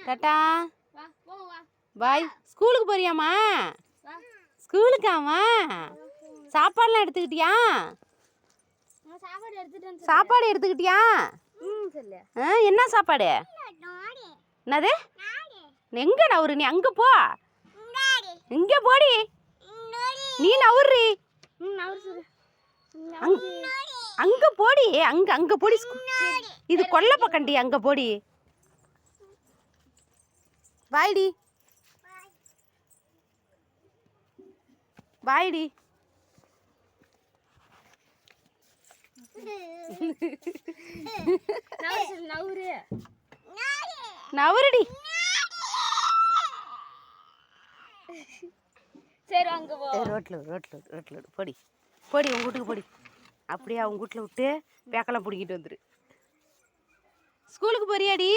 Tata பாய். ஸ்கூலுக்கு போறியாம்மா? ஸ்கூலுக்காம்மா? சாப்பாடுலாம் எடுத்துக்கிட்டியா? சாப்பாடு எடுத்துக்கிட்டியா? என்ன சாப்பாடு? என்னது? எங்க நவுறு? நீ அங்க போ. இங்க போடி. நீ நவுறி. அங்க போடி. அங்க போடி. இது கொல்ல பக்கண்டி. அங்க போடி. பாய்டி. பாய்டி. நவுறுடி. சரி அங்க போ. ரோட்ல போடி. போடி உங்க வீட்டுக்கு போடி. அப்படியே அவங்க வீட்டில் விட்டு பேக்கெல்லாம் பிடிக்கிட்டு வந்துரு. ஸ்கூலுக்கு போறியாடி?